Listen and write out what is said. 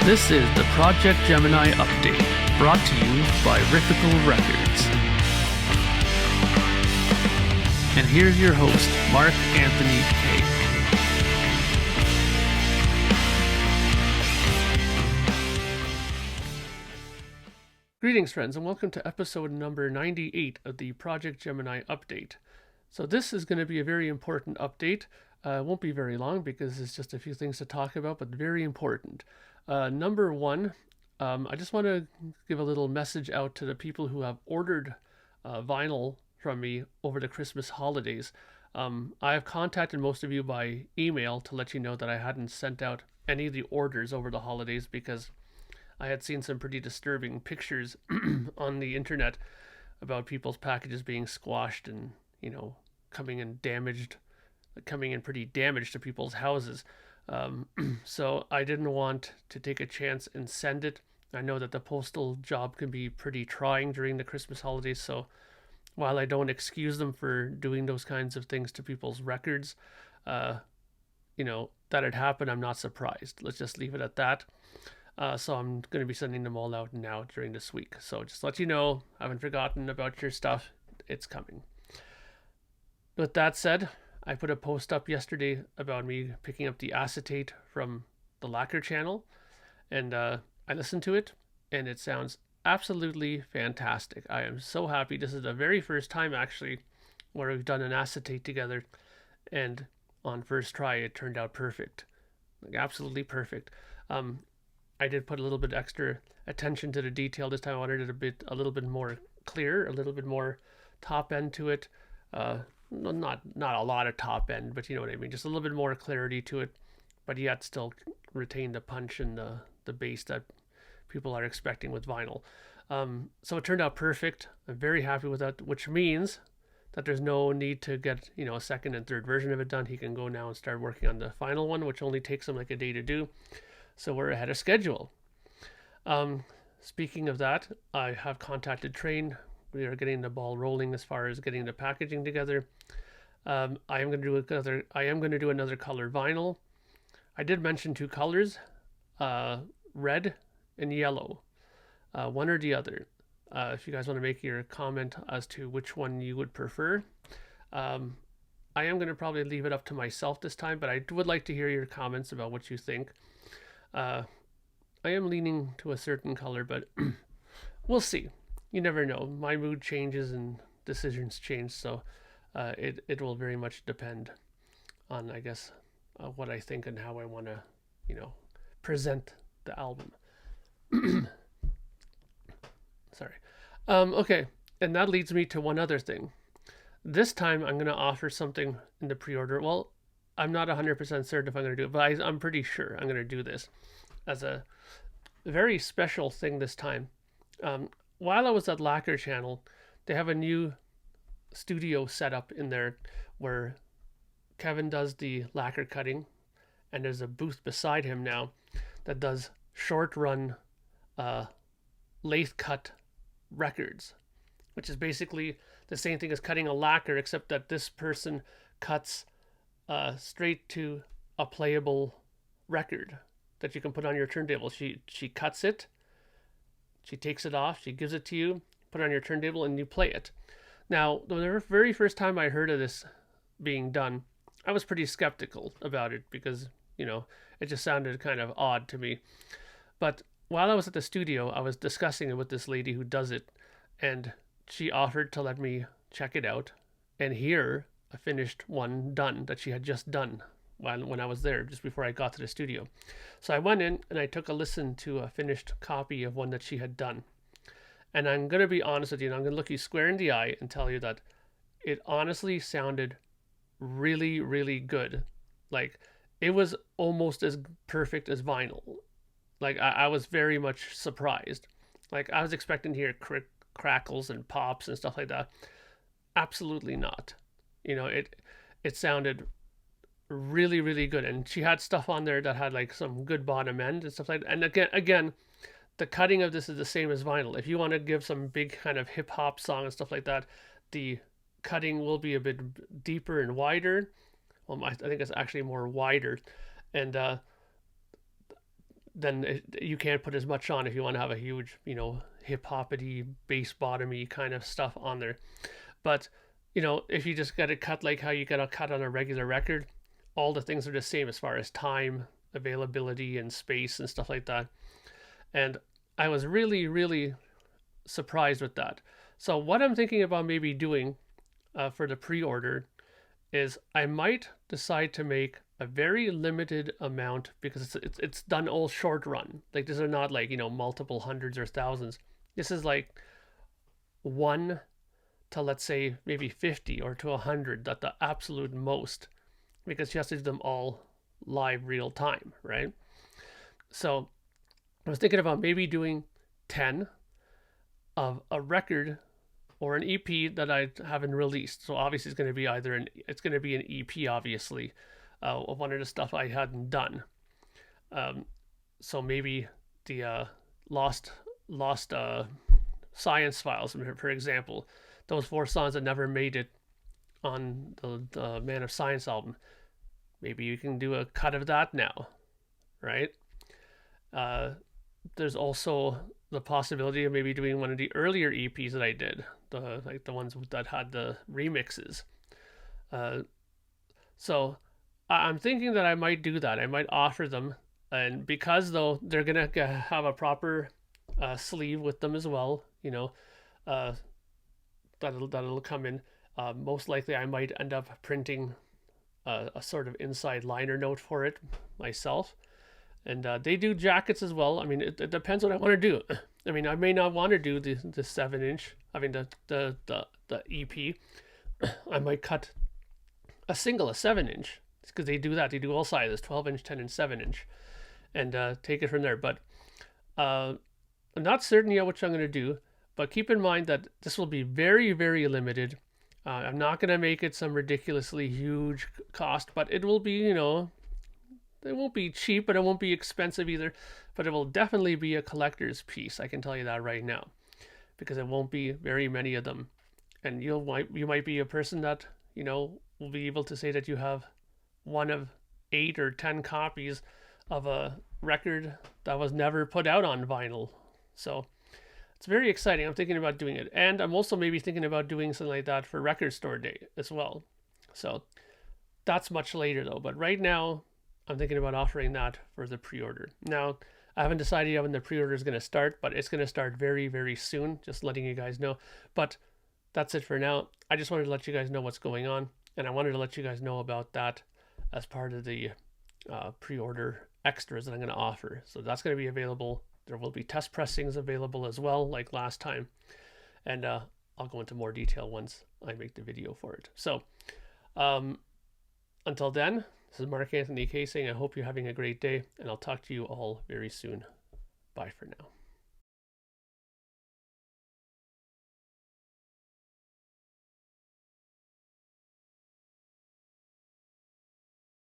This is the Projekt Gemineye update, brought to you by Riffical Records. And here's your host, Mark Anthony K. Greetings, friends, and welcome to episode number 98 of the Projekt Gemineye update. So this is going to be a very important update. It won't be very long because it's just a few things to talk about, but very important. Number one, I just want to give a little message out to the people who have ordered vinyl from me over the Christmas holidays. I have contacted most of you by email to let you know that I hadn't sent out any of the orders over the holidays because I had seen some pretty disturbing pictures on the internet about people's packages being squashed and, coming in pretty damaged to people's houses. So I didn't want to take a chance and send it. I know that the postal job can be pretty trying during the Christmas holidays, so while I don't excuse them for doing those kinds of things to people's records, that it happened, I'm not surprised. Let's just leave it at that. So I'm going to be sending them all out now during this week. So just let you know, I haven't forgotten about your stuff. It's coming. With that said, I put a post up yesterday about me picking up the acetate from the lacquer channel, and I listened to it, and it sounds absolutely fantastic. I am so happy. This is the very first time actually where we've done an acetate together, and on first try it turned out perfect, absolutely perfect. I did put a little bit extra attention to the detail this time. I wanted it a little bit more clear, a little bit more top end to it. Not a lot of top end, but you know what I mean. Just a little bit more clarity to it, but yet still retain the punch and the bass that people are expecting with vinyl. So it turned out perfect. I'm very happy with that, which means that there's no need to get a second and third version of it done. He can go now and start working on the final one, which only takes him like a day to do. So we're ahead of schedule. Speaking of that, I have contacted Train. We are getting the ball rolling as far as getting the packaging together. I am going to do another color vinyl. I did mention two colors, red and yellow, one or the other. If you guys want to make your comment as to which one you would prefer, I am going to probably leave it up to myself this time, but I would like to hear your comments about what you think. I am leaning to a certain color, but we'll see. You never know. My mood changes and decisions change, so it will very much depend on, I guess, what I think and how I want to, present the album. Sorry. Okay, and that leads me to one other thing. This time I'm going to offer something in the pre-order. Well, I'm not 100% certain if I'm going to do it, but I'm pretty sure I'm going to do this as a very special thing this time. While I was at Lacquer Channel, they have a new studio set up in there where Kevin does the lacquer cutting, and there's a booth beside him now that does short run lathe cut records, which is basically the same thing as cutting a lacquer, except that this person cuts straight to a playable record that you can put on your turntable. She cuts it, she takes it off, she gives it to you, put it on your turntable, and you play it. Now, the very first time I heard of this being done, I was pretty skeptical about it because, it just sounded kind of odd to me. But while I was at the studio, I was discussing it with this lady who does it, and she offered to let me check it out and hear a finished one done that she had just done when I was there, just before I got to the studio. So I went in and I took a listen to a finished copy of one that she had done. And I'm going to be honest with you, and I'm going to look you square in the eye and tell you that it honestly sounded really, really good. Like, it was almost as perfect as vinyl. Like, I was very much surprised. Like, I was expecting to hear crackles and pops and stuff like that. Absolutely not. It sounded really, really good. And she had stuff on there that had like some good bottom end and stuff like that. And again, the cutting of this is the same as vinyl. If you want to give some big kind of hip hop song and stuff like that, the cutting will be a bit deeper and wider. Well, I think it's actually more wider. And then you can't put as much on if you want to have a huge, hip hoppity, bass bottomy kind of stuff on there. But if you just got to cut like how you got to cut on a regular record, all the things are the same as far as time, availability, and space and stuff like that. And I was really, really surprised with that. So what I'm thinking about maybe doing for the pre-order is I might decide to make a very limited amount, because it's done all short run. Like, these are not like multiple hundreds or thousands. This is like 1 to, let's say, maybe 50 or to 100 at the absolute most, because she has to do them all live real time, right? So I was thinking about maybe doing 10 of a record or an EP that I haven't released. So obviously it's going to be it's going to be an EP, obviously, of one of the stuff I hadn't done. So maybe the lost science files, for example, those 4 songs that never made it on the Man of Science album. Maybe you can do a cut of that now, right? There's also the possibility of maybe doing one of the earlier EPs that I did, the ones that had the remixes. So I'm thinking that I might do that. I might offer them, and because though they're gonna have a proper sleeve with them as well, that'll come in. Most likely, I might end up printing a sort of inside liner note for it myself. And they do jackets as well. I mean, it depends what I want to do. I mean, I may not want to do the 7-inch. I mean, the EP. I might cut a 7-inch, because they do that. They do all sizes: 12-inch, 10-inch, 7-inch, and take it from there. But I'm not certain yet which I'm going to do. But keep in mind that this will be very, very limited. I'm not going to make it some ridiculously huge cost, but it will be, it won't be cheap, but it won't be expensive either. But it will definitely be a collector's piece. I can tell you that right now, because it won't be very many of them. And you might be a person that will be able to say that you have one of 8 or 10 copies of a record that was never put out on vinyl. So it's very exciting. I'm thinking about doing it, and I'm also maybe thinking about doing something like that for Record Store Day as well. So that's much later though. But right now, I'm thinking about offering that for the pre-order. Now, I haven't decided yet when the pre-order is going to start, but it's going to start very, very soon. Just letting you guys know. But that's it for now. I just wanted to let you guys know what's going on, and I wanted to let you guys know about that as part of the pre-order extras that I'm going to offer. So that's going to be available. There will be test pressings available as well, like last time. And I'll go into more detail once I make the video for it. So until then, this is Mark Anthony K saying I hope you're having a great day, and I'll talk to you all very soon. Bye for now.